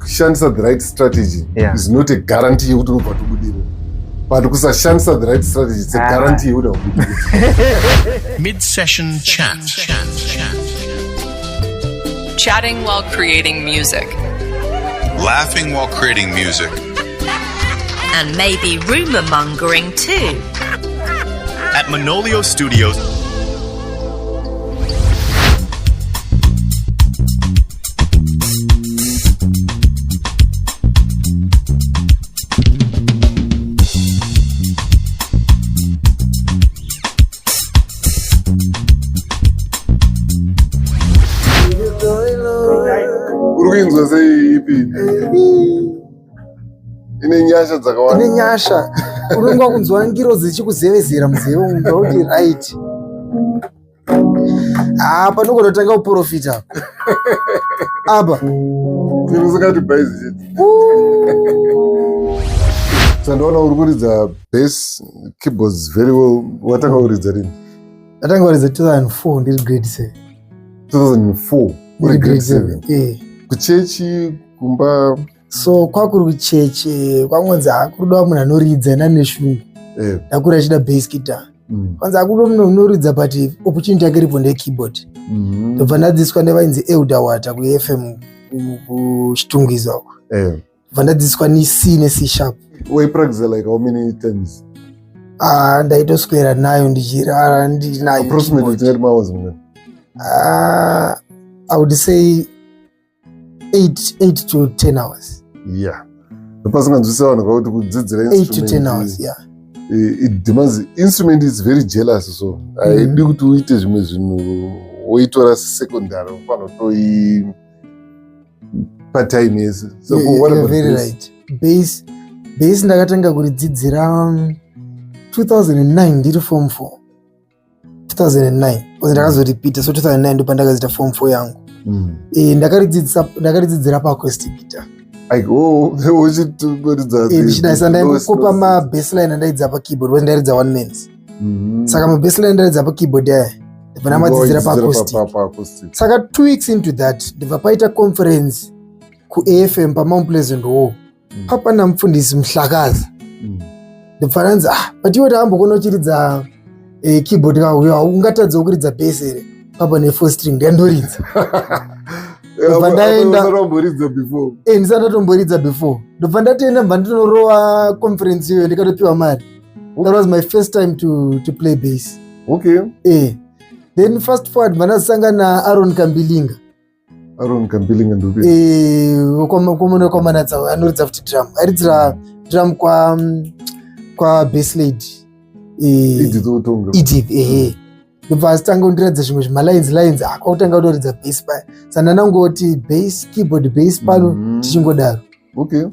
kushandisa the right strategy is not a guarantee yekuti unobva tobudire, but kusashandisa the right strategy it's a guarantee yekuti aubudire. Mid-session chat. Chatting while creating music. Laughing while creating music. And maybe rumor mongering too. At Manolio Studios. Uruinzwa sei ipi? Ine nyasha dzakawanda. Ine nyasha. Unonga kunzwa ngiro dzichikuzevezera muzee wangu kuti right. Panokonotanga kuprofita. Aba. Zvinozakati bhazi chete. Sandoona uri kuridza bass keyboards very well. Watanga kuridza rini? Ndatanga kuridza 2004 ndiri grade 7. 2004 uri grade 7. Kuchechi kumba. So kwakuri kuchechi kwangonzi akuruda munhu anoridza naneshungu. Ndakura chida bass guitar. Kwanza akuruda munhu unoridza but opportunity yake iripo ndekeyboard. Ndobva ndadzidziswa nevainzi Elder Water kuFM kuchitungiza uko. Ndobva ndadzidziswa ni-C ne-C sharp. Waipractice like how many times? Ndaitoswera nayo ndichirara ndinayo. Approximately 10 hours. I would say 8 to 10 hours. Yeah. Pasinganzwisa vanhu kuti kudzidzira 8 to 10 hours, yeah. It demands, instrument is very jealous, so haidi kuti uite zvimwe zvinhu woitora secondary panotoi part-time yese. So you're very right. Bass ndakatanga kuridzidzira 2009 ndiri form 4. 2009 ndakazoripita, so 2009 ndo pandakazoita form 4 yangu. Ndakaridzidzira pa-acoustic guitar. Ndichidayisa ndaingokopa ma-bassline andaidza pa-keyboard wese ndairidza one mans. Saka ma-bassline ndairidza pa-keyboard aya ndibva namadzidzira pa-acoustic. Saka 2 weeks into that ndibva paita conference ku-AFM pa-Mount Pleasant Hall. Papa namufundisi Mhlakaza. Ndibva ndanzi but iwe tahambokona uchiridza keyboard kauya ungatadza kuridza bass here. Papa ne-4 string ndandoridza. Ndobva ndaenda ndisati ndatomboridza before. Ndobva ndatoenda mba ndinorowa conference iyoyo ndikatopiwa mari. That was my first time to play bass. Okay. Then fast forward ndasangana na Aaron Kambilinga. Aaron Kambilinga ndopi? Komana tsawa anoridza futi drum. Aridzira drum kwa bass lady. Edith Otonga. Edith, ndobva asitanga kundiradza zvimwe zvimalines akautanga kutoridza bass paya. Saka nangoti bass keyboard bass pano tichingodaro. Okay.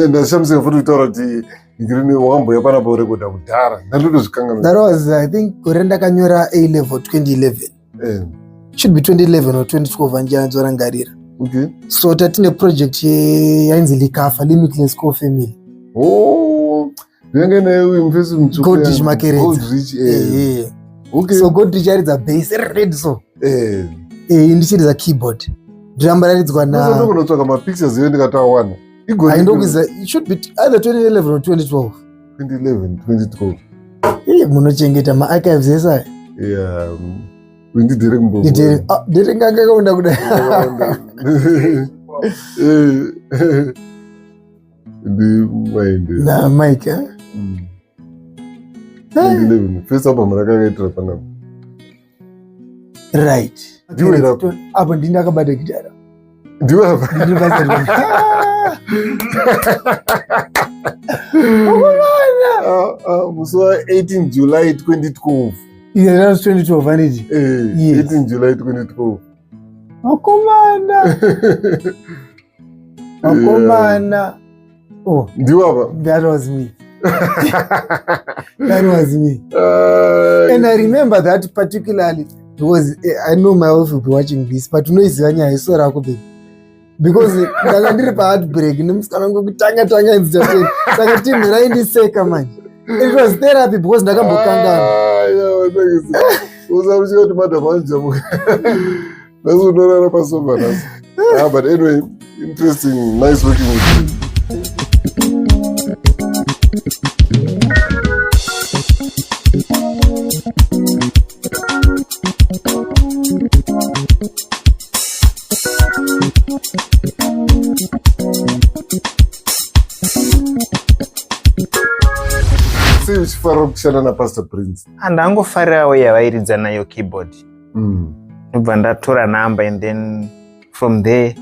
Ndashamisika futi kutaura kuti ngirini wakamboya panapa urekodha kudhara. Ndandotozvikanganwa. That was I think gore ndakanyora A level 2011. Should be 2011 or 2012 andirangarira. Okay. So tatine project yainzi Likafa Limitless Core Family. Ndenge nayo imfesi mtsuku. Goldrich Makeredza. Goldrich. Okay. So Goldrich aridza bass red so. Ndichiridza keyboard. Drum raridzwa na. Sasa ndokunotsvaka ma-pictures iwe ndikatawana. Aindokuza it should be either 2011 or 2012. 2011, 2012. Munochengeta ma-archives esa. Yeah. Ndidhere kumbo. Ndiri ngangakaunda kudai. Na Mike, 2011. First album rakakaitira panapa. Right. Apo ndakabata gitara. Ndiwe apa? Musi wa 18 July 2012. Yeah, that was 2012, ain't it? Yes. 18 July 2012. Akomana. Oh, ndiwe apa? That was me. That was me. And I remember that particularly because I know my wife will be watching this, but unoiziva nyaya yesora ko baby. Because ndanga ndiri pa heartbreak nemusikana ngokutanga inzitete. Saka team raindiseka manje. It was therapy because ndakambokangana. Uzaruchika kuti madam anjamuka. Naso unorara pasofa naso. But anyway, Interesting. Nice working with you. Sei uchifarira kushanda naPastor Prince? Ndangofarirawo yavairidza nayo keyboard. Ndobva ndatora namba and then from there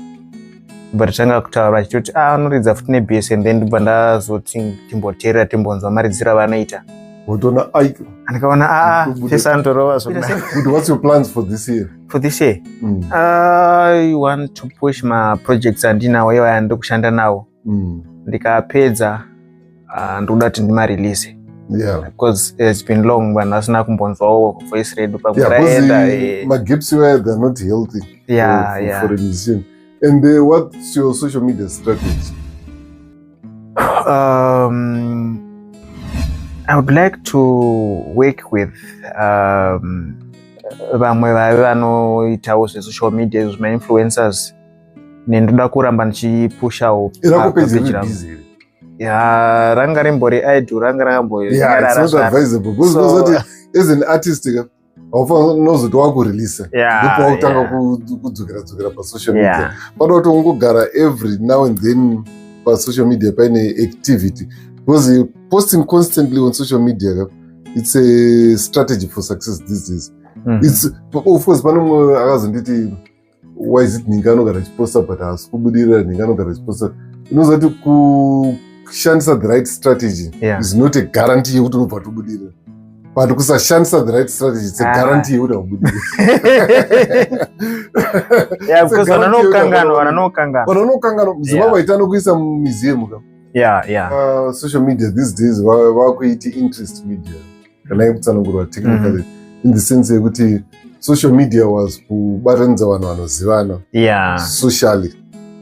ndatanga kutaura vachitoti anoridza futi nebs and then ndobva ndazoti timboteerera timbonzwa maridziro avanoita. Wotona ndikaona pesa anotorova what's your plans for this year? For this year? I want to push my projects andinawo iwo andikushanda nawo. Ndikapedza ndoda kuti ndimarelease. Yeah, because it's been long when asina kumbonzwawo voice read my gips were they're not healthy for a musician. And what's your social media strategy? I would like to work with vamwe vanoitawo social media my influencers nendoda kuramba ndichipushawo page. Yeah, ranga rimbori idol ranga rambori. Yeah, it's not advisable because as an artist often knows that waku release. Ndipo utanga kudzukira pa social media. But utongogara every now and then pa social media paine activity. Because posting constantly on social media, it's a strategy for success these days. It's of course pano akazonditi why is it ninganogara chiposta but asikubudira ninganogara chiposta. Unozati kushandisa the right strategy is not a guarantee yekuti unobva tobudira, but kusashandisa the right strategy it's a guarantee yekuti aubudire. Because vanokangana muzima vaita nokuisa mumuseum social media these days vakuiti interest media kana yekutsanangurwa technically in the sense yekuti social media was kubatanidza vanhu vanozivana socially,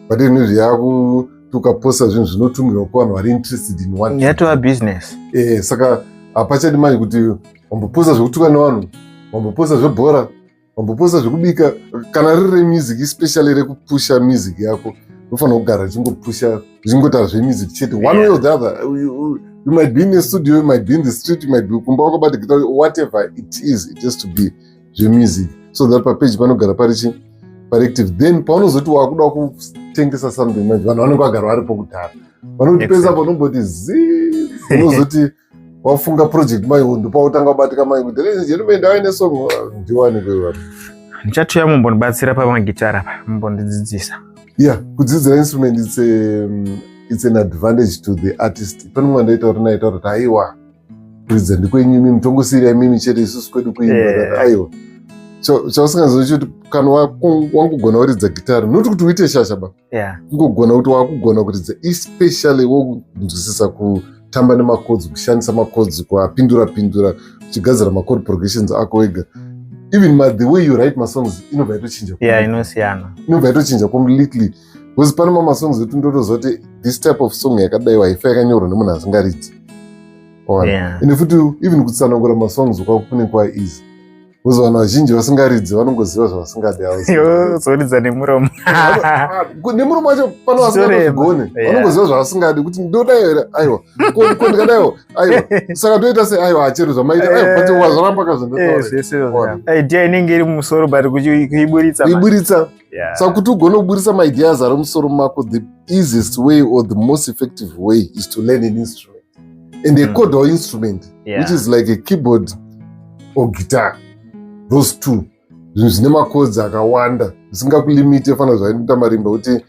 but inozvi yaku tukaposta zvinhu zvinotumirwa kuvanhu vari interested in one yatova business. Saka hapachadi manje kuti wamboposta zvekutuka nevanhu, wamboposta zvebhora, wamboposta zvekubika, kana riri remusic especially rekupusha music yako unofanira kugara uchingopusha uchingoita zvemusic chete one way or the other. You might be in a studio, you might be in the street, you might be kumba wakabata guitar, whatever it is, it has to be zvemusic, so that papage panogara pari active. Then paunozoti wakuda kutengesa something manje vanhu vanenge vagara vari pokudhara vanotipesa panomboti zii unozoti wafunga project mai ndopautanga kubatika mai kuti gentlemen ndaine song ndiwane kwevanhu ndichatuya mumbondibatsira pamagitara mumbondidzidzisa. Kudzidzira instrument it's an advantage to the artist. Pane mumwe ndaita kuti naita kuti aiwa kuridza ndikwenyu imi mutongosiyira imimi chete isusu kwedu kuimba aiwa chausingazoi kuti kana wangogona kuridza gitara not kuti uite shasha ba kungogona kuti wakugona kuridza especially wokunzwisisa kutamba nemacodes, kushandisa macodes, kuapindura uchigadzira machord progressions ako wega. Even the way you write masongs inobva yatochinja. Inosiyana. Inobva yatochinja completely. Because pane masongs etu ndotozoti this type of song yakadai waifa yakanyorwa nemunhu asingaridzi. Ende futi even kutsanangura masongs kwakunekwa easy. Because vanhu vazhinji vasingaridzi vanongoziva zvavasingadi zoridza nemuromo. Nemuromo wacho pano vasingagone vanongoziva zvavasingadi kuti ndodai here aiwa kondikadaiwo aiwa saka toita se aiwa achero zvamaita but wazvaramba kazvondotaura idea inenge iri mumusoro but kuiburitsa saka kuti ugone kuburisa maideas ari mumusoro mako, the easiest way or the most effective way is to learn an instrument and a chord or instrument which is like a keyboard or guitar. Those two zvinhu zvine macodes akawanda zvisingakulimite fana zvainoita marimba kuti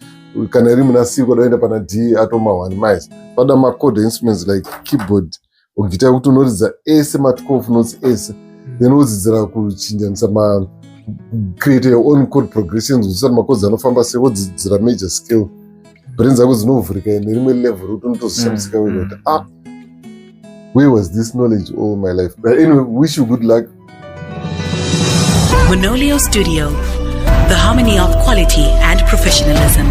kana iri muna C kwadaenda pana D atoma 1 miles pada macode instruments like keyboard or guitar kuti unoridza ese ma12 notes ese then wodzidzira kuchinjanisa create your own chord progressions usati macodes anofamba sei wodzidzira major scale brain dzako dzinovhurika nerimwe level kuti unotozvishandisika wega kuti where was this knowledge all my life? But anyway, wish you good luck. Monolio Studio, the harmony of quality and professionalism.